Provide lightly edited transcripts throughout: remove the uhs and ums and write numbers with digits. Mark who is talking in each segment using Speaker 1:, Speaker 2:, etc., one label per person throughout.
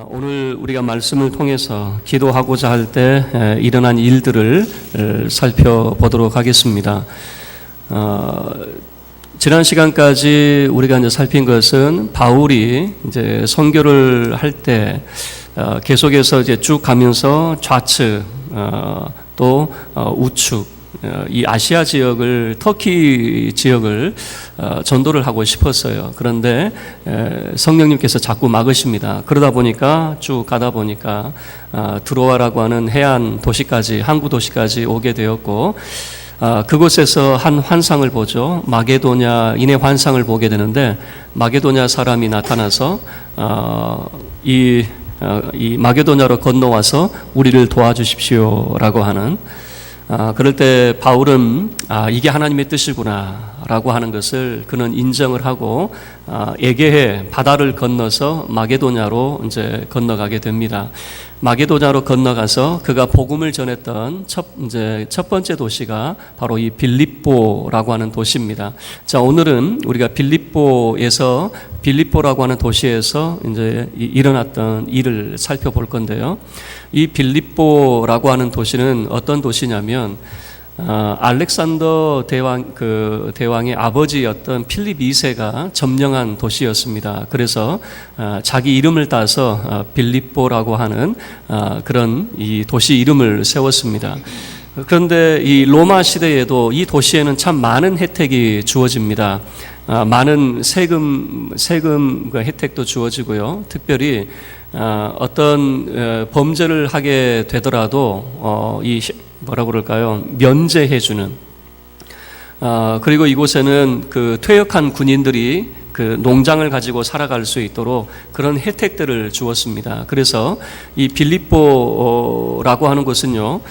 Speaker 1: 오늘 우리가 말씀을 통해서 기도하고자 할 때 일어난 일들을 살펴보도록 하겠습니다. 지난 시간까지 우리가 이제 살핀 것은 바울이 이제 선교를 할 때 계속해서 이제 쭉 가면서 좌측 또 우측 이 아시아 지역을 터키 지역을 전도를 하고 싶었어요. 그런데 성령님께서 자꾸 막으십니다. 그러다 보니까 쭉 가다 보니까 드로아라고 하는 해안 도시까지 항구 도시까지 오게 되었고 그곳에서 한 환상을 보죠. 마게도냐인의 환상을 보게 되는데 마게도냐 사람이 나타나서 이 마게도냐로 건너와서 우리를 도와주십시오라고 하는 그럴 때 바울은 이게 하나님의 뜻이구나 라고 하는 것을 그는 인정을 하고 에게해 바다를 건너서 마게도냐로 이제 건너가게 됩니다. 마게도냐로 건너가서 그가 복음을 전했던 첫 번째 도시가 바로 이 빌립보라고 하는 도시입니다. 자, 오늘은 우리가 빌립보라고 하는 도시에서 이제 일어났던 일을 살펴볼 건데요. 이 빌립보라고 하는 도시는 어떤 도시냐면 알렉산더 대왕의 아버지였던 필립 2세가 점령한 도시였습니다. 그래서 자기 이름을 따서 빌립보라고 하는 그런 이 도시 이름을 세웠습니다. 그런데 이 로마 시대에도 이 도시에는 참 많은 혜택이 주어집니다. 많은 세금 혜택도 주어지고요. 특별히 어떤 범죄를 하게 되더라도 뭐라고 그럴까요? 면제해주는. 그리고 이곳에는 그 퇴역한 군인들이 그 농장을 가지고 살아갈 수 있도록 그런 혜택들을 주었습니다. 그래서 이 빌립보라고 하는 곳은요,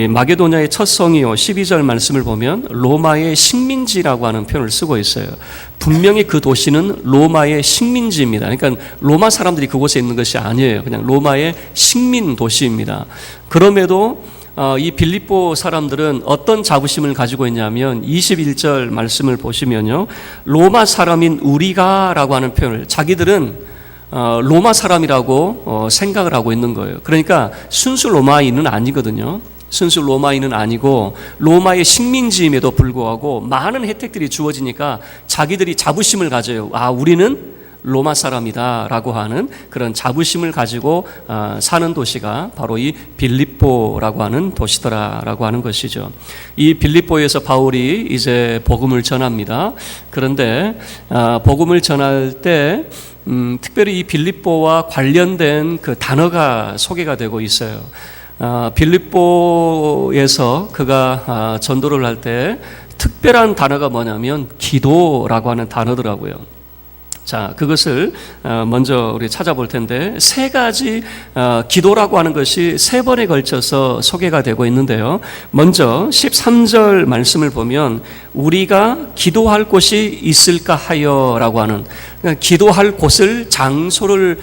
Speaker 1: 마게도냐의 첫 성이요 12절 말씀을 보면 로마의 식민지라고 하는 표현을 쓰고 있어요. 분명히 그 도시는 로마의 식민지입니다. 그러니까 로마 사람들이 그곳에 있는 것이 아니에요. 그냥 로마의 식민 도시입니다. 그럼에도 이 빌립보 사람들은 어떤 자부심을 가지고 있냐면 21절 말씀을 보시면요, 로마 사람인 우리가 라고 하는 표현을, 자기들은 로마 사람이라고 생각을 하고 있는 거예요. 그러니까 순수 로마인은 아니거든요. 순수 로마인은 아니고 로마의 식민지임에도 불구하고 많은 혜택들이 주어지니까 자기들이 자부심을 가져요. 우리는 로마 사람이다 라고 하는 그런 자부심을 가지고 사는 도시가 바로 이 빌립보라고 하는 도시더라 라고 하는 것이죠. 이 빌립보에서 바울이 이제 복음을 전합니다. 그런데 복음을 전할 때 특별히 이 빌립보와 관련된 그 단어가 소개가 되고 있어요. 빌립보에서 그가 전도를 할 때 특별한 단어가 뭐냐면 기도라고 하는 단어더라고요. 자, 그것을 먼저 우리 찾아볼 텐데 세 가지 기도라고 하는 것이 세 번에 걸쳐서 소개가 되고 있는데요. 먼저 13절 말씀을 보면 우리가 기도할 곳이 있을까 하여라고 하는, 그러니까 기도할 곳을, 장소를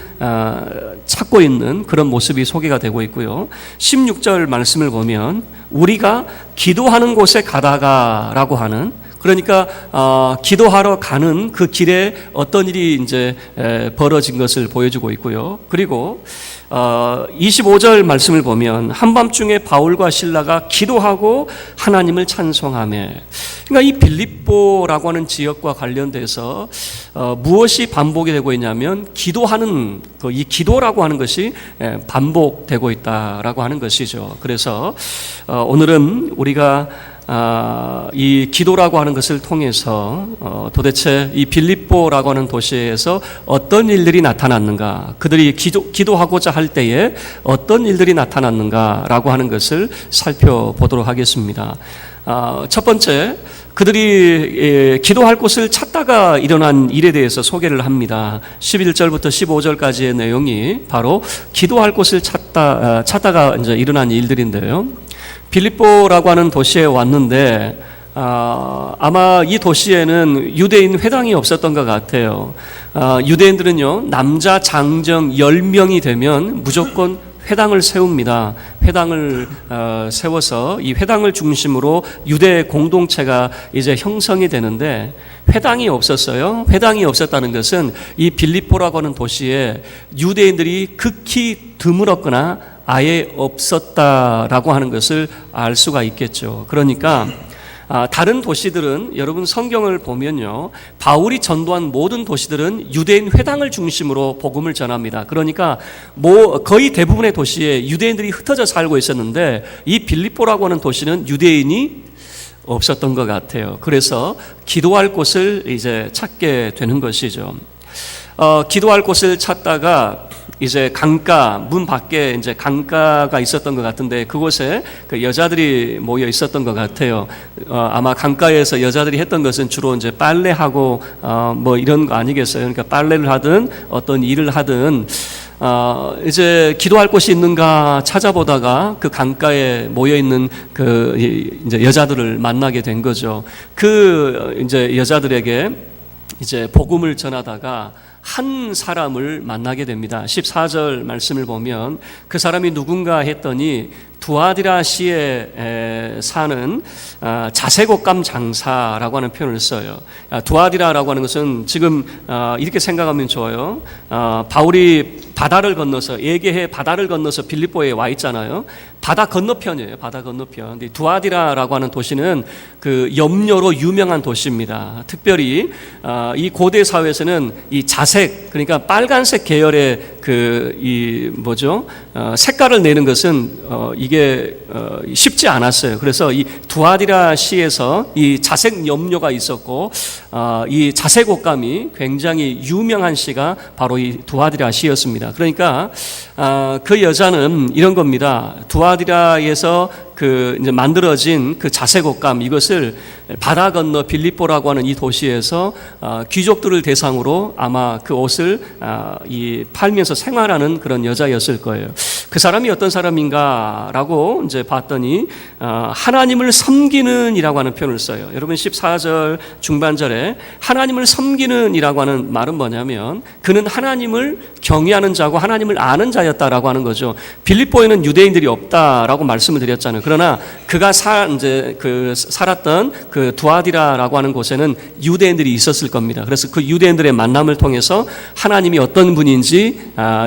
Speaker 1: 찾고 있는 그런 모습이 소개가 되고 있고요. 16절 말씀을 보면 우리가 기도하는 곳에 가다가라고 하는, 그러니까 기도하러 가는 그 길에 어떤 일이 이제 벌어진 것을 보여주고 있고요. 그리고 25절 말씀을 보면 한밤중에 바울과 실라가 기도하고 하나님을 찬송하며, 그러니까 이 빌립보라고 하는 지역과 관련돼서 무엇이 반복이 되고 있냐면 기도하는 이 기도라고 하는 것이 반복되고 있다라고 하는 것이죠. 그래서 오늘은 우리가 이 기도라고 하는 것을 통해서 도대체 이 빌립보라고 하는 도시에서 어떤 일들이 나타났는가, 그들이 기도하고자 할 때에 어떤 일들이 나타났는가라고 하는 것을 살펴보도록 하겠습니다. 첫 번째, 그들이 기도할 곳을 찾다가 일어난 일에 대해서 소개를 합니다. 11절부터 15절까지의 내용이 바로 기도할 곳을 찾다가 이제 일어난 일들인데요. 빌립보라고 하는 도시에 왔는데 아마 이 도시에는 유대인 회당이 없었던 것 같아요. 유대인들은요, 남자 장정 10명이 되면 무조건 회당을 세웁니다. 회당을 세워서 이 회당을 중심으로 유대 공동체가 이제 형성이 되는데, 회당이 없었어요. 회당이 없었다는 것은 이 빌립보라고 하는 도시에 유대인들이 극히 드물었거나 아예 없었다라고 하는 것을 알 수가 있겠죠. 그러니까 다른 도시들은, 여러분 성경을 보면요, 바울이 전도한 모든 도시들은 유대인 회당을 중심으로 복음을 전합니다. 그러니까 거의 대부분의 도시에 유대인들이 흩어져 살고 있었는데, 이 빌립보라고 하는 도시는 유대인이 없었던 것 같아요. 그래서 기도할 곳을 이제 찾게 되는 것이죠. 기도할 곳을 찾다가 이제 강가, 문 밖에 이제 강가가 있었던 것 같은데, 그곳에 그 여자들이 모여 있었던 것 같아요. 아마 강가에서 여자들이 했던 것은 주로 이제 빨래하고 뭐 이런 거 아니겠어요? 그러니까 빨래를 하든 어떤 일을 하든 이제 기도할 곳이 있는가 찾아보다가 그 강가에 모여 있는 그 이제 여자들을 만나게 된 거죠. 그 이제 여자들에게 이제 복음을 전하다가 한 사람을 만나게 됩니다. 14절 말씀을 보면 그 사람이 누군가 했더니 두아디라시에 사는 자색옷감 장사라고 하는 표현을 써요. 두아디라라고 하는 것은 지금 이렇게 생각하면 좋아요. 바울이 바다를 건너서, 에게해 바다를 건너서 빌립보에 와 있잖아요. 바다 건너편이에요. 바다 건너편. 근데 두아디라라고 하는 도시는 그 염료로 유명한 도시입니다. 특별히 이 고대 사회에서는 이 자색, 그러니까 빨간색 계열의 색깔을 내는 것은 이게 쉽지 않았어요. 그래서 이 두아디라 시에서 이 자색 염료가 있었고, 이 자색 옷감이 굉장히 유명한 시가 바로 이 두아디라 시였습니다. 그러니까 그 여자는 이런 겁니다. 두아디라에서 이제 만들어진 그 자색 옷감, 이것을 바다 건너 빌립보라고 하는 이 도시에서 귀족들을 대상으로 아마 그 옷을 팔면서 생활하는 그런 여자였을 거예요. 그 사람이 어떤 사람인가라고 이제 봤더니 하나님을 섬기는 이라고 하는 표현을 써요. 여러분 14절 중반절에 하나님을 섬기는 이라고 하는 말은 뭐냐면, 그는 하나님을 경외하는 자고 하나님을 아는 자였다라고 하는 거죠. 빌립보에는 유대인들이 없다라고 말씀을 드렸잖아요. 그러나 그가 살았던 그 두아디라라고 하는 곳에는 유대인들이 있었을 겁니다. 그래서 그 유대인들의 만남을 통해서 하나님이 어떤 분인지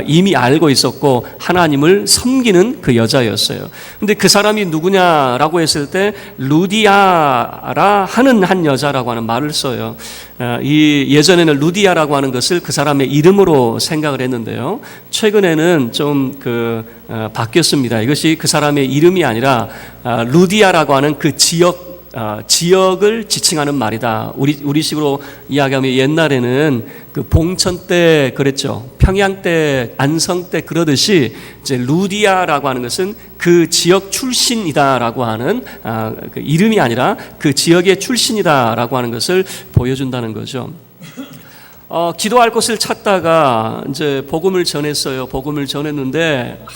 Speaker 1: 이미 알고 있었고 하나님을 섬기는 그 여자였어요. 근데 그 사람이 누구냐라고 했을 때 루디아라 하는 한 여자라고 하는 말을 써요. 예전에는 루디아라고 하는 것을 그 사람의 이름으로 생각을 했는데요, 최근에는 좀 바뀌었습니다. 이것이 그 사람의 이름이 아니라 루디아라고 하는 그 지역을 지칭하는 말이다. 우리식으로 이야기하면 옛날에는 그 봉천 때 그랬죠. 평양 때, 안성 때 그러듯이 이제 루디아라고 하는 것은 그 지역 출신이다라고 하는 그 이름이 아니라 그 지역의 출신이다라고 하는 것을 보여준다는 거죠. 기도할 곳을 찾다가 이제 복음을 전했어요. 복음을 전했는데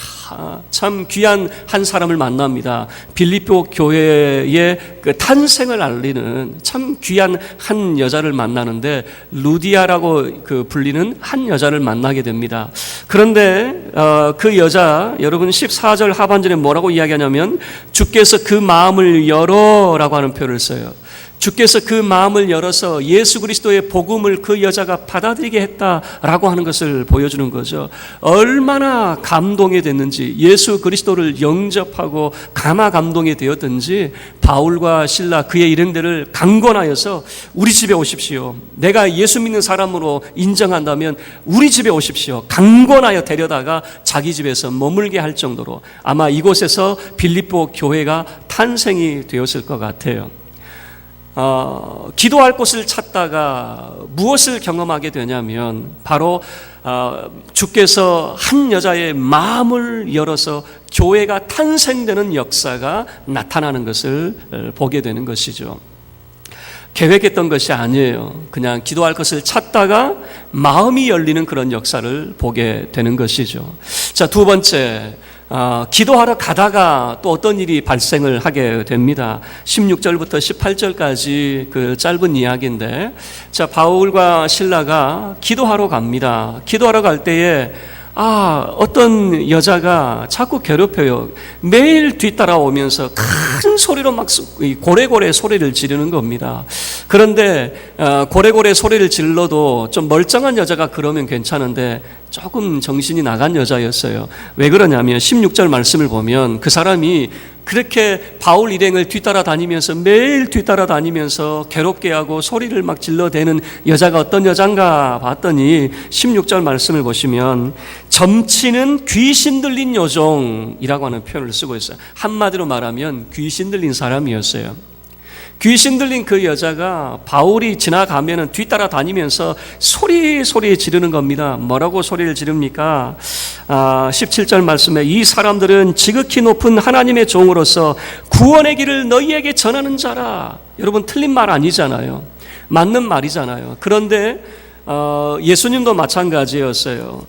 Speaker 1: 참 귀한 한 사람을 만납니다. 빌립보 교회의 그 탄생을 알리는 참 귀한 한 여자를 만나는데, 루디아라고 불리는 한 여자를 만나게 됩니다. 그런데 그 여자, 여러분 14절 하반절에 뭐라고 이야기하냐면, 주께서 그 마음을 열어라고 하는 표현을 써요. 주께서 그 마음을 열어서 예수 그리스도의 복음을 그 여자가 받아들이게 했다라고 하는 것을 보여주는 거죠. 얼마나 감동이 됐는지, 예수 그리스도를 영접하고 가마 감동이 되었든지 바울과 실라 그의 일행들을 강권하여서 우리 집에 오십시오. 내가 예수 믿는 사람으로 인정한다면 우리 집에 오십시오. 강권하여 데려다가 자기 집에서 머물게 할 정도로 아마 이곳에서 빌립보 교회가 탄생이 되었을 것 같아요. 기도할 곳을 찾다가 무엇을 경험하게 되냐면, 바로 주께서 한 여자의 마음을 열어서 교회가 탄생되는 역사가 나타나는 것을 보게 되는 것이죠. 계획했던 것이 아니에요. 그냥 기도할 것을 찾다가 마음이 열리는 그런 역사를 보게 되는 것이죠. 자, 두 번째, 기도하러 가다가 또 어떤 일이 발생을 하게 됩니다. 16절부터 18절까지 그 짧은 이야기인데, 자, 바울과 실라가 기도하러 갑니다. 기도하러 갈 때에 어떤 여자가 자꾸 괴롭혀요. 매일 뒤따라오면서 큰 소리로 막 고래고래 소리를 지르는 겁니다. 그런데 고래고래 소리를 질러도 좀 멀쩡한 여자가 그러면 괜찮은데 조금 정신이 나간 여자였어요. 왜 그러냐면 16절 말씀을 보면 그 사람이 그렇게 바울 일행을 뒤따라다니면서 매일 뒤따라다니면서 괴롭게 하고 소리를 막 질러대는 여자가 어떤 여잔가 봤더니 16절 말씀을 보시면 점치는 귀신 들린 여종이라고 하는 표현을 쓰고 있어요. 한마디로 말하면 귀신 들린 사람이었어요. 귀신 들린 그 여자가 바울이 지나가면은 뒤따라 다니면서 소리 지르는 겁니다. 뭐라고 소리를 지릅니까? 17절 말씀에 이 사람들은 지극히 높은 하나님의 종으로서 구원의 길을 너희에게 전하는 자라. 여러분 틀린 말 아니잖아요. 맞는 말이잖아요. 그런데 예수님도 마찬가지였어요.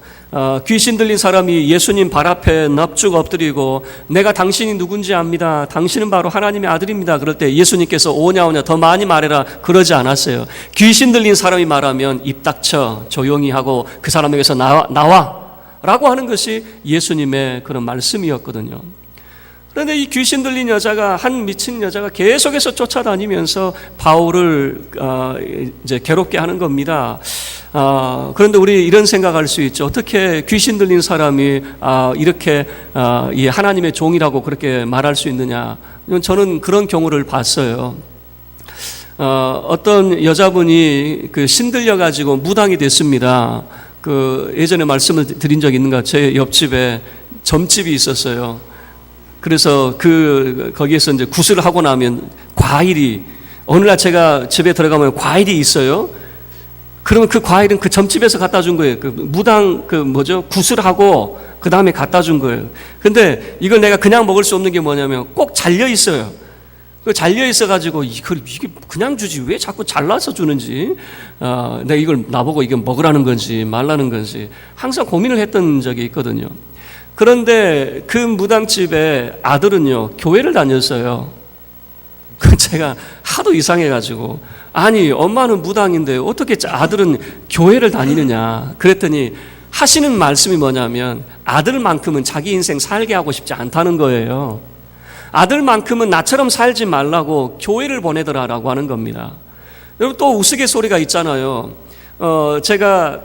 Speaker 1: 귀신 들린 사람이 예수님 발 앞에 납죽 엎드리고 내가 당신이 누군지 압니다. 당신은 바로 하나님의 아들입니다. 그럴 때 예수님께서 오냐 더 많이 말해라 그러지 않았어요. 귀신 들린 사람이 말하면 입 닥쳐 조용히 하고 그 사람에게서 나와 라고 하는 것이 예수님의 그런 말씀이었거든요. 그런데 이 귀신 들린 여자가, 한 미친 여자가 계속해서 쫓아다니면서 바울을 이제 괴롭게 하는 겁니다. 그런데 우리 이런 생각할 수 있죠. 어떻게 귀신 들린 사람이 이렇게 이 하나님의 종이라고 그렇게 말할 수 있느냐? 저는 그런 경우를 봤어요. 어떤 여자분이 그 신들려 가지고 무당이 됐습니다. 그 예전에 말씀을 드린 적 있는가? 제 옆집에 점집이 있었어요. 그래서 거기에서 이제 구슬을 하고 나면 과일이, 어느 날 제가 집에 들어가면 과일이 있어요. 그러면 그 과일은 그 점집에서 갖다 준 거예요. 그 무당 구슬하고 그 다음에 갖다 준 거예요. 근데 이걸 내가 그냥 먹을 수 없는 게 뭐냐면 꼭 잘려 있어요. 잘려 있어가지고 이게 그냥 주지 왜 자꾸 잘라서 주는지, 내가 이걸 나보고 이게 먹으라는 건지 말라는 건지 항상 고민을 했던 적이 있거든요. 그런데 그 무당집의 아들은요 교회를 다녔어요. 제가 하도 이상해가지고, 아니 엄마는 무당인데 어떻게 아들은 교회를 다니느냐 그랬더니 하시는 말씀이 뭐냐면 아들만큼은 자기 인생 살게 하고 싶지 않다는 거예요. 아들만큼은 나처럼 살지 말라고 교회를 보내더라라고 하는 겁니다. 여러분 또 우스갯소리가 있잖아요. 제가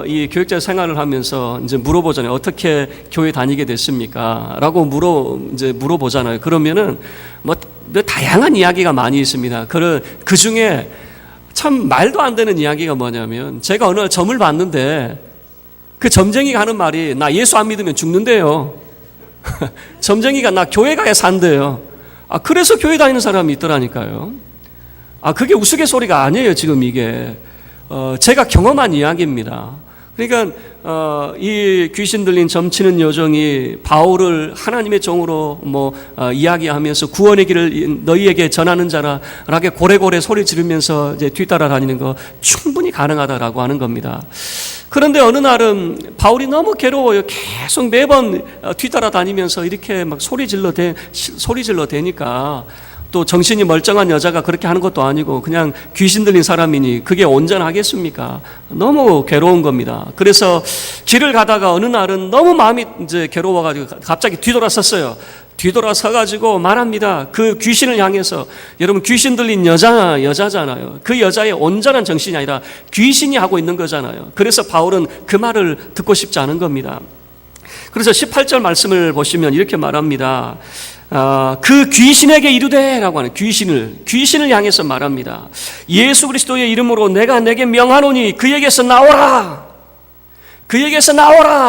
Speaker 1: 이 교육자 생활을 하면서 이제 물어보잖아요. 어떻게 교회 다니게 됐습니까? 라고 물어보잖아요. 그러면은 뭐 다양한 이야기가 많이 있습니다. 그 중에 참 말도 안 되는 이야기가 뭐냐면, 제가 어느 날 점을 봤는데 그 점쟁이가 하는 말이 나 예수 안 믿으면 죽는데요. 점쟁이가 나 교회 가야 산대요. 그래서 교회 다니는 사람이 있더라니까요. 그게 우스갯소리가 아니에요. 지금 이게 제가 경험한 이야기입니다. 그러니까 이 귀신 들린 점치는 여종이 바울을 하나님의 종으로 이야기하면서 구원의 길을 너희에게 전하는 자라라게 고래고래 소리 지르면서 이제 뒤따라 다니는 거 충분히 가능하다라고 하는 겁니다. 그런데 어느 날은 바울이 너무 괴로워요. 계속 매번 뒤따라 다니면서 이렇게 막 소리 질러 대니까, 또 정신이 멀쩡한 여자가 그렇게 하는 것도 아니고 그냥 귀신 들린 사람이니 그게 온전하겠습니까? 너무 괴로운 겁니다. 그래서 길을 가다가 어느 날은 너무 마음이 이제 괴로워가지고 갑자기 뒤돌아섰어요. 뒤돌아서가지고 말합니다. 그 귀신을 향해서, 여러분 귀신 들린 여자잖아요. 그 여자의 온전한 정신이 아니라 귀신이 하고 있는 거잖아요. 그래서 바울은 그 말을 듣고 싶지 않은 겁니다. 그래서 18절 말씀을 보시면 이렇게 말합니다. 그 귀신에게 이르되 라고 하는, 귀신을 향해서 말합니다. 예수 그리스도의 이름으로 내가 내게 명하노니 그에게서 나오라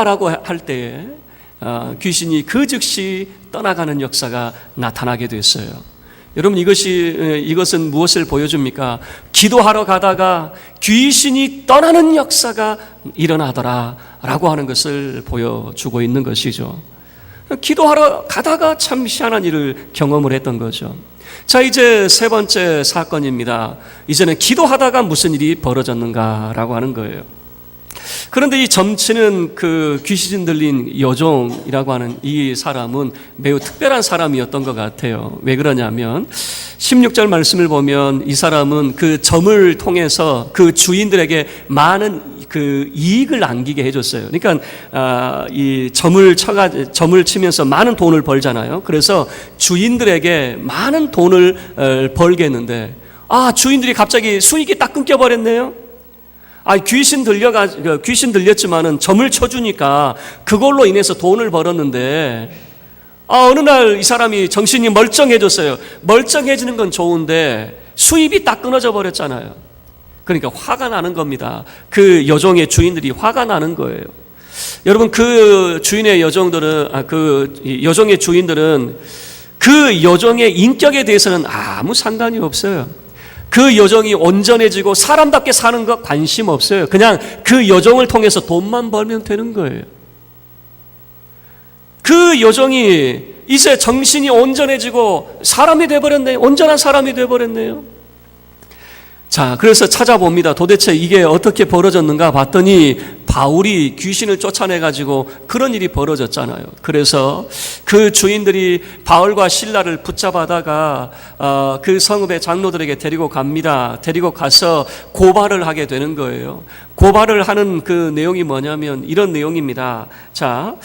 Speaker 1: 라고 할 때에 귀신이 그 즉시 떠나가는 역사가 나타나게 됐어요. 여러분 이것은 무엇을 보여줍니까? 기도하러 가다가 귀신이 떠나는 역사가 일어나더라 라고 하는 것을 보여주고 있는 것이죠. 기도하러 가다가 참 희한한 일을 경험을 했던 거죠. 자, 이제 세 번째 사건입니다. 이제는 기도하다가 무슨 일이 벌어졌는가라고 하는 거예요. 그런데 이 점치는 그 귀신 들린 여종이라고 하는 이 사람은 매우 특별한 사람이었던 것 같아요. 왜 그러냐면 16절 말씀을 보면 이 사람은 그 점을 통해서 그 주인들에게 많은 그 이익을 남기게 해줬어요. 그러니까 이 점을 치면서 많은 돈을 벌잖아요. 그래서 주인들에게 많은 돈을 벌게 했는데 주인들이 갑자기 수익이 딱 끊겨버렸네요. 귀신 들렸지만은 점을 쳐주니까 그걸로 인해서 돈을 벌었는데 어느 날 이 사람이 정신이 멀쩡해졌어요. 멀쩡해지는 건 좋은데 수입이 딱 끊어져 버렸잖아요. 그러니까 화가 나는 겁니다. 그 여종의 주인들이 화가 나는 거예요. 여러분, 그 주인의 여종들은 그 여종의 주인들은 그 여종의 인격에 대해서는 아무 상관이 없어요. 그 여종이 온전해지고 사람답게 사는 거 관심 없어요. 그냥 그 여종을 통해서 돈만 벌면 되는 거예요. 그 여종이 이제 정신이 온전해지고 사람이 되어버렸네요. 온전한 사람이 되어버렸네요. 자, 그래서 찾아봅니다. 도대체 이게 어떻게 벌어졌는가 봤더니 바울이 귀신을 쫓아내가지고 그런 일이 벌어졌잖아요. 그래서 그 주인들이 바울과 실라를 붙잡아다가 그 성읍의 장로들에게 데리고 갑니다. 데리고 가서 고발을 하게 되는 거예요. 고발을 하는 그 내용이 뭐냐면 이런 내용입니다. 자,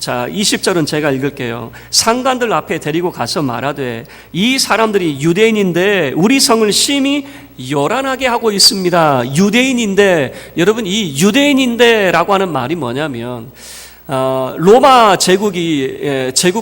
Speaker 1: 20절은 제가 읽을게요. 상관들 앞에 데리고 가서 말하되 이 사람들이 유대인인데 우리 성을 심히 요란하게 하고 있습니다. 유대인인데, 여러분, 이 유대인인데 라고 하는 말이 뭐냐면 로마 제국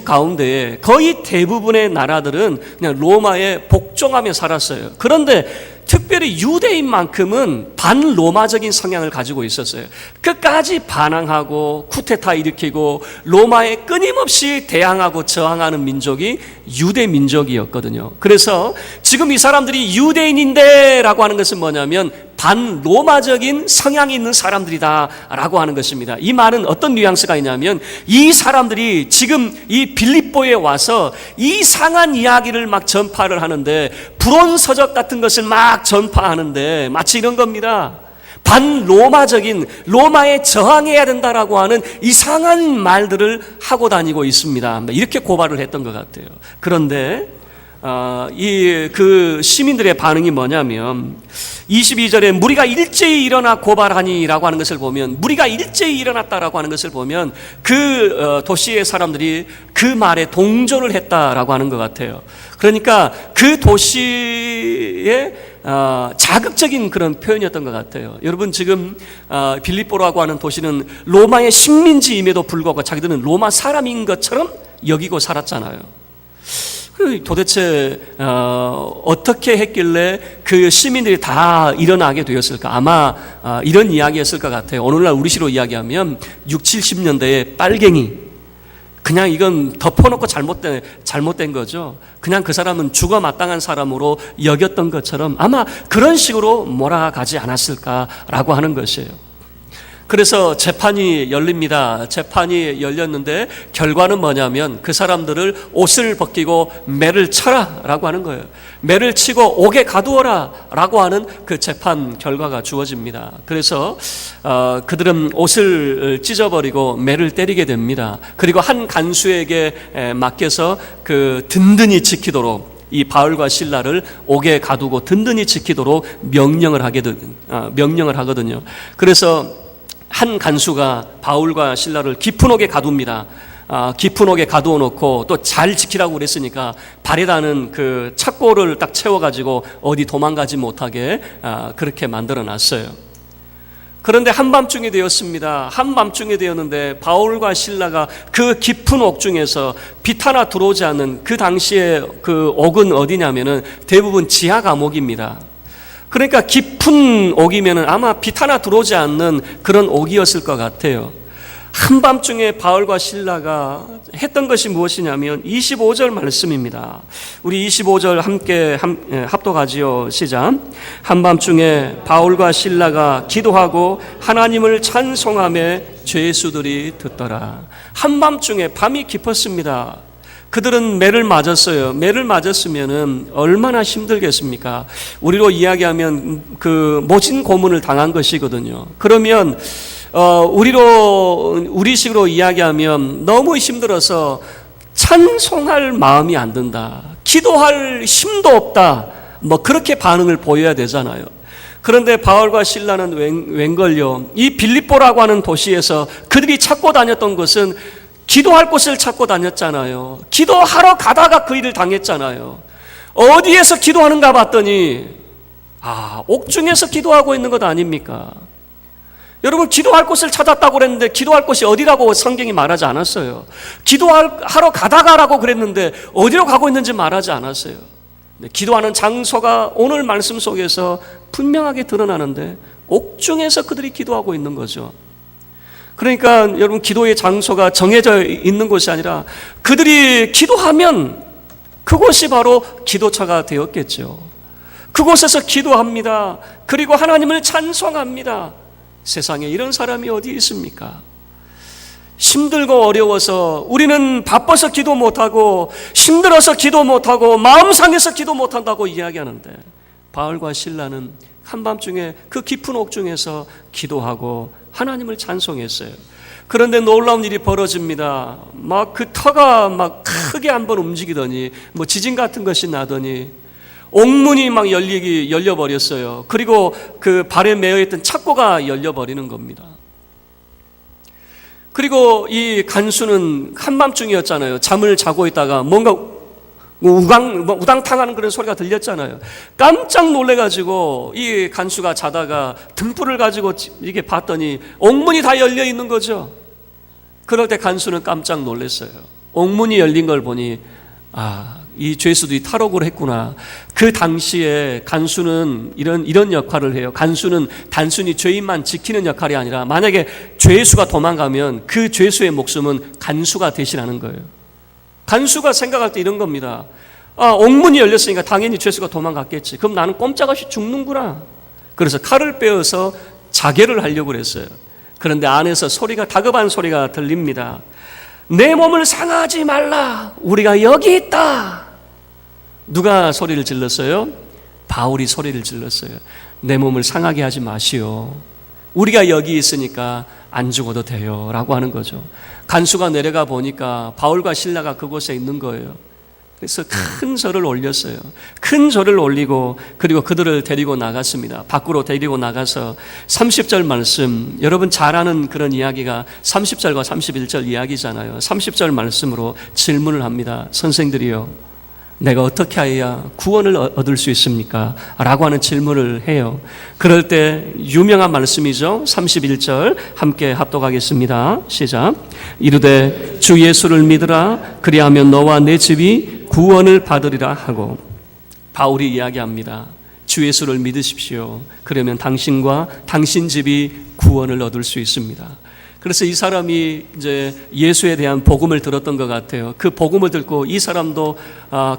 Speaker 1: 가운데 거의 대부분의 나라들은 그냥 로마에 복종하며 살았어요. 그런데 특별히 유대인만큼은 반로마적인 성향을 가지고 있었어요. 끝까지 반항하고 쿠데타 일으키고 로마에 끊임없이 대항하고 저항하는 민족이 유대 민족이었거든요. 그래서 지금 이 사람들이 유대인인데 라고 하는 것은 뭐냐면 반로마적인 성향이 있는 사람들이다 라고 하는 것입니다. 이 말은 어떤 뉘앙스가 있냐면 이 사람들이 지금 이 빌립보에 와서 이상한 이야기를 막 전파를 하는데, 불온서적 같은 것을 막 전파하는데 마치 이런 겁니다. 반로마적인, 로마에 저항해야 된다라고 하는 이상한 말들을 하고 다니고 있습니다. 이렇게 고발을 했던 것 같아요. 그런데 그 시민들의 반응이 뭐냐면 22절에 무리가 일제히 일어나 고발하니라고 하는 것을 보면, 무리가 일제히 일어났다라고 하는 것을 보면 그 도시의 사람들이 그 말에 동조를 했다라고 하는 것 같아요. 그러니까 그 도시의 자극적인 그런 표현이었던 것 같아요. 여러분, 지금 빌립보라고 하는 도시는 로마의 식민지임에도 불구하고 자기들은 로마 사람인 것처럼 여기고 살았잖아요. 도대체 어떻게 했길래 그 시민들이 다 일어나게 되었을까? 아마 이런 이야기였을 것 같아요. 오늘날 우리시로 이야기하면 60, 70년대에 빨갱이, 그냥 이건 덮어놓고 잘못된 거죠. 그냥 그 사람은 죽어 마땅한 사람으로 여겼던 것처럼 아마 그런 식으로 몰아가지 않았을까라고 하는 것이에요. 그래서 재판이 열립니다. 재판이 열렸는데 결과는 뭐냐면 그 사람들을 옷을 벗기고 매를 쳐라 라고 하는 거예요. 매를 치고 옥에 가두어라 라고 하는 그 재판 결과가 주어집니다. 그래서 그들은 옷을 찢어버리고 매를 때리게 됩니다. 그리고 한 간수에게 맡겨서 그 든든히 지키도록, 이 바울과 실라를 옥에 가두고 든든히 지키도록 명령을 하거든요. 그래서 한 간수가 바울과 실라를 깊은 옥에 가둡니다. 깊은 옥에 가두어 놓고 또 잘 지키라고 그랬으니까 발에다는 그 착고를 딱 채워가지고 어디 도망가지 못하게 그렇게 만들어 놨어요. 그런데 한밤중이 되었습니다. 한밤중이 되었는데 바울과 실라가 그 깊은 옥 중에서 빛 하나 들어오지 않는, 그 당시에 그 옥은 어디냐면은 대부분 지하 감옥입니다. 그러니까 깊은 옥이면은 아마 빛 하나 들어오지 않는 그런 옥이었을 것 같아요. 한밤중에 바울과 실라가 했던 것이 무엇이냐면 25절 말씀입니다. 우리 25절 함께 합독하지요. 시작. 한밤중에 바울과 실라가 기도하고 하나님을 찬송하며 죄수들이 듣더라. 한밤중에, 밤이 깊었습니다. 그들은 매를 맞았어요. 매를 맞았으면은 얼마나 힘들겠습니까? 우리로 이야기하면 그 모진 고문을 당한 것이거든요. 그러면 우리식으로 이야기하면 너무 힘들어서 찬송할 마음이 안 든다, 기도할 힘도 없다, 뭐 그렇게 반응을 보여야 되잖아요. 그런데 바울과 실라는 웬걸요, 이 빌립보라고 하는 도시에서 그들이 찾고 다녔던 것은 기도할 곳을 찾고 다녔잖아요. 기도하러 가다가 그 일을 당했잖아요. 어디에서 기도하는가 봤더니 옥중에서 기도하고 있는 것 아닙니까? 여러분, 기도할 곳을 찾았다고 그랬는데 기도할 곳이 어디라고 성경이 말하지 않았어요. 기도하러 가다가라고 그랬는데 어디로 가고 있는지 말하지 않았어요. 기도하는 장소가 오늘 말씀 속에서 분명하게 드러나는데 옥중에서 그들이 기도하고 있는 거죠. 그러니까 여러분, 기도의 장소가 정해져 있는 것이 아니라 그들이 기도하면 그곳이 바로 기도처가 되었겠죠. 그곳에서 기도합니다. 그리고 하나님을 찬송합니다. 세상에 이런 사람이 어디 있습니까? 힘들고 어려워서, 우리는 바빠서 기도 못하고 힘들어서 기도 못하고 마음 상해서 기도 못한다고 이야기하는데, 바울과 실라는 한밤중에 그 깊은 옥중에서 기도하고 하나님을 찬송했어요. 그런데 놀라운 일이 벌어집니다. 막 그 터가 막 크게 한번 움직이더니, 지진 같은 것이 나더니 옥문이 막 열려버렸어요. 그리고 그 발에 매어있던 착고가 열려버리는 겁니다. 그리고 이 간수는 한밤중이었잖아요. 잠을 자고 있다가 뭔가 우당탕하는 그런 소리가 들렸잖아요. 깜짝 놀래가지고 이 간수가 자다가 등불을 가지고 이렇게 봤더니 옥문이 다 열려 있는 거죠. 그럴 때 간수는 깜짝 놀랐어요. 옥문이 열린 걸 보니 이 죄수들이 탈옥을 했구나. 그 당시에 간수는 이런 역할을 해요. 간수는 단순히 죄인만 지키는 역할이 아니라, 만약에 죄수가 도망가면 그 죄수의 목숨은 간수가 대신하는 거예요. 간수가 생각할 때 이런 겁니다. 옥문이 열렸으니까 당연히 죄수가 도망갔겠지. 그럼 나는 꼼짝없이 죽는구나. 그래서 칼을 빼어서 자결을 하려고 그랬어요. 그런데 안에서 다급한 소리가 들립니다. 내 몸을 상하지 말라. 우리가 여기 있다. 누가 소리를 질렀어요? 바울이 소리를 질렀어요. 내 몸을 상하게 하지 마시오. 우리가 여기 있으니까 안 죽어도 돼요. 라고 하는 거죠. 간수가 내려가 보니까 바울과 실라가 그곳에 있는 거예요. 그래서 큰 절을 올렸어요. 큰 절을 올리고, 그리고 그들을 데리고 나갔습니다. 밖으로 데리고 나가서 30절 말씀, 여러분 잘 아는 그런 이야기가 30절과 31절 이야기잖아요. 30절 말씀으로 질문을 합니다. 선생들이요, 내가 어떻게 해야 구원을 얻을 수 있습니까? 라고 하는 질문을 해요. 그럴 때 유명한 말씀이죠. 31절 함께 합독하겠습니다. 시작. 이르되 주 예수를 믿으라. 그리하면 너와 내 집이 구원을 받으리라 하고, 바울이 이야기합니다. 주 예수를 믿으십시오. 그러면 당신과 당신 집이 구원을 얻을 수 있습니다. 그래서 이 사람이 이제 예수에 대한 복음을 들었던 것 같아요. 그 복음을 듣고 이 사람도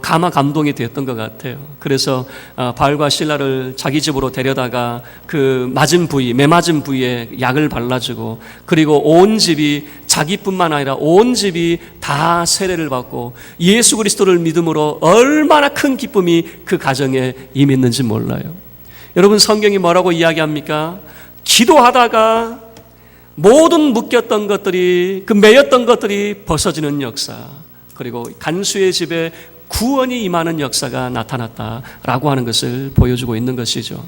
Speaker 1: 가마 감동이 되었던 것 같아요. 그래서 바울과 실라를 자기 집으로 데려다가 그 매 맞은 부위에 약을 발라주고, 그리고 온 집이, 자기뿐만 아니라 온 집이 다 세례를 받고 예수 그리스도를 믿음으로 얼마나 큰 기쁨이 그 가정에 임했는지 몰라요. 여러분, 성경이 뭐라고 이야기합니까? 기도하다가 모든 묶였던 것들이, 매였던 것들이 벗어지는 역사, 그리고 간수의 집에 구원이 임하는 역사가 나타났다라고 하는 것을 보여주고 있는 것이죠.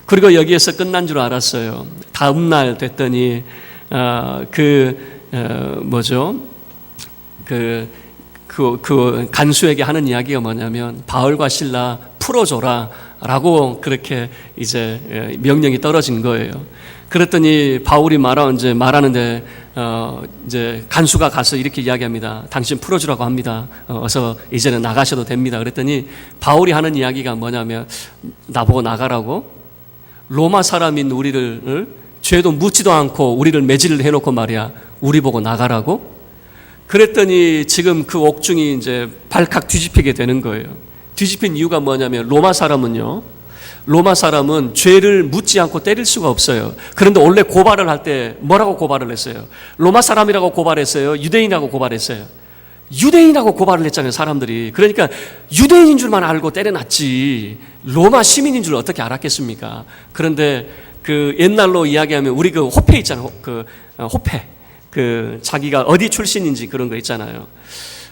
Speaker 1: 그리고 여기에서 끝난 줄 알았어요. 다음 날 됐더니 그 간수에게 하는 이야기가 뭐냐면, 바울과 실라 풀어줘라 라고 그렇게 이제 명령이 떨어진 거예요. 그랬더니 바울이 말하는데 이제 간수가 가서 이렇게 이야기합니다. 당신 풀어주라고 합니다. 어서 이제는 나가셔도 됩니다. 그랬더니 바울이 하는 이야기가 뭐냐면, 나보고 나가라고? 로마 사람인 우리를, 죄도 묻지도 않고 우리를 매질을 해놓고 말이야, 우리 보고 나가라고? 그랬더니 지금 그 옥중이 이제 발칵 뒤집히게 되는 거예요. 뒤집힌 이유가 뭐냐면, 로마 사람은 죄를 묻지 않고 때릴 수가 없어요. 그런데 원래 고발을 할 때 뭐라고 고발을 했어요? 로마 사람이라고 고발했어요? 유대인이라고 고발했어요? 유대인이라고 고발을 했잖아요, 사람들이. 그러니까 유대인인 줄만 알고 때려놨지 로마 시민인 줄 어떻게 알았겠습니까? 그런데 그 옛날로 이야기하면 우리 그 호패 있잖아요. 호패. 자기가 어디 출신인지 그런 거 있잖아요.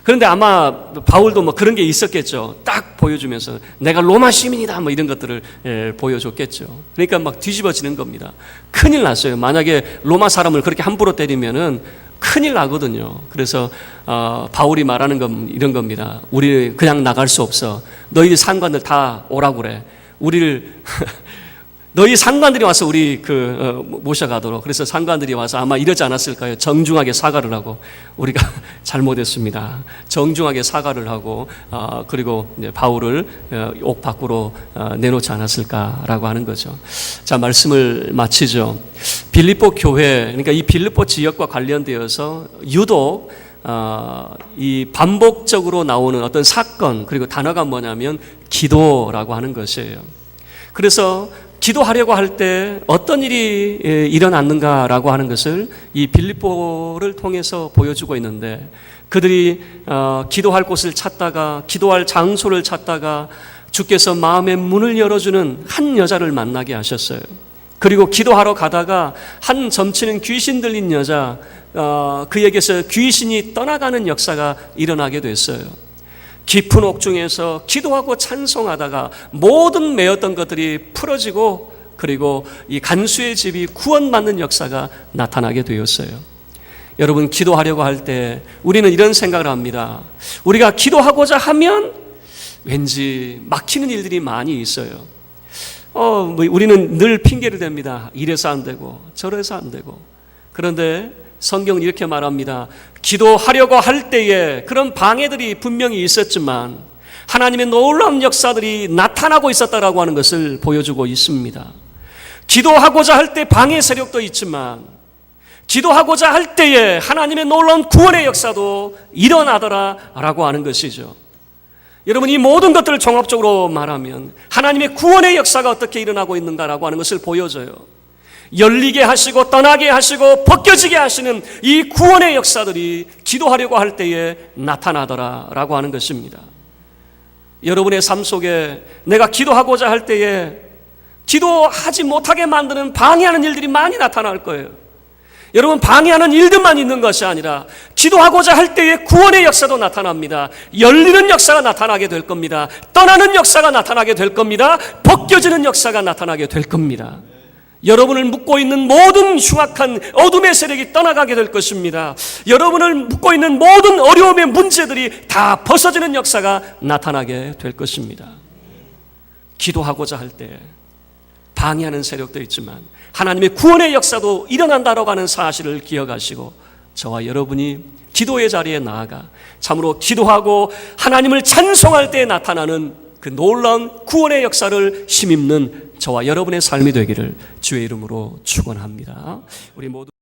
Speaker 1: 그런데 아마 바울도 뭐 그런 게 있었겠죠. 딱 보여주면서 내가 로마 시민이다 뭐 이런 것들을 보여줬겠죠. 그러니까 막 뒤집어지는 겁니다. 큰일 났어요. 만약에 로마 사람을 그렇게 함부로 때리면은 큰일 나거든요. 그래서 바울이 말하는 건 이런 겁니다. 우리 그냥 나갈 수 없어. 너희 상관들 다 오라고 그래. 우리를 너희 상관들이 와서 우리 모셔가도록. 그래서 상관들이 와서 아마 이러지 않았을까요? 정중하게 사과를 하고 우리가 잘못했습니다. 정중하게 사과를 하고 그리고 이제 바울을 옥 밖으로 내놓지 않았을까라고 하는 거죠. 자, 말씀을 마치죠. 빌립보 교회, 그러니까 이 빌립보 지역과 관련되어서 유독 이 반복적으로 나오는 어떤 사건 그리고 단어가 뭐냐면 기도라고 하는 것이에요. 그래서 기도하려고 할 때 어떤 일이 일어났는가라고 하는 것을 이 빌립보를 통해서 보여주고 있는데, 그들이 기도할 곳을 찾다가, 기도할 장소를 찾다가 주께서 마음의 문을 열어주는 한 여자를 만나게 하셨어요. 그리고 기도하러 가다가 한 점치는 귀신 들린 여자, 그에게서 귀신이 떠나가는 역사가 일어나게 됐어요. 깊은 옥중에서 기도하고 찬송하다가 모든 매였던 것들이 풀어지고, 그리고 이 간수의 집이 구원받는 역사가 나타나게 되었어요. 여러분, 기도하려고 할 때 우리는 이런 생각을 합니다. 우리가 기도하고자 하면 왠지 막히는 일들이 많이 있어요. 우리는 늘 핑계를 댑니다. 이래서 안 되고 저래서 안 되고. 그런데 성경은 이렇게 말합니다. 기도하려고 할 때에 그런 방해들이 분명히 있었지만 하나님의 놀라운 역사들이 나타나고 있었다라고 하는 것을 보여주고 있습니다. 기도하고자 할 때 방해 세력도 있지만 기도하고자 할 때에 하나님의 놀라운 구원의 역사도 일어나더라라고 하는 것이죠. 여러분, 이 모든 것들을 종합적으로 말하면 하나님의 구원의 역사가 어떻게 일어나고 있는가라고 하는 것을 보여줘요. 열리게 하시고 떠나게 하시고 벗겨지게 하시는 이 구원의 역사들이 기도하려고 할 때에 나타나더라라고 하는 것입니다. 여러분의 삶 속에 내가 기도하고자 할 때에 기도하지 못하게 만드는 방해하는 일들이 많이 나타날 거예요. 여러분, 방해하는 일들만 있는 것이 아니라 기도하고자 할 때에 구원의 역사도 나타납니다. 열리는 역사가 나타나게 될 겁니다. 떠나는 역사가 나타나게 될 겁니다. 벗겨지는 역사가 나타나게 될 겁니다. 여러분을 묶고 있는 모든 흉악한 어둠의 세력이 떠나가게 될 것입니다. 여러분을 묶고 있는 모든 어려움의 문제들이 다 벗어지는 역사가 나타나게 될 것입니다. 기도하고자 할 때 방해하는 세력도 있지만 하나님의 구원의 역사도 일어난다라고 하는 사실을 기억하시고 저와 여러분이 기도의 자리에 나아가 참으로 기도하고 하나님을 찬송할 때 나타나는 그 놀라운 구원의 역사를 힘입는 저와 여러분의 삶이 되기를 주의 이름으로 축원합니다. 우리 모두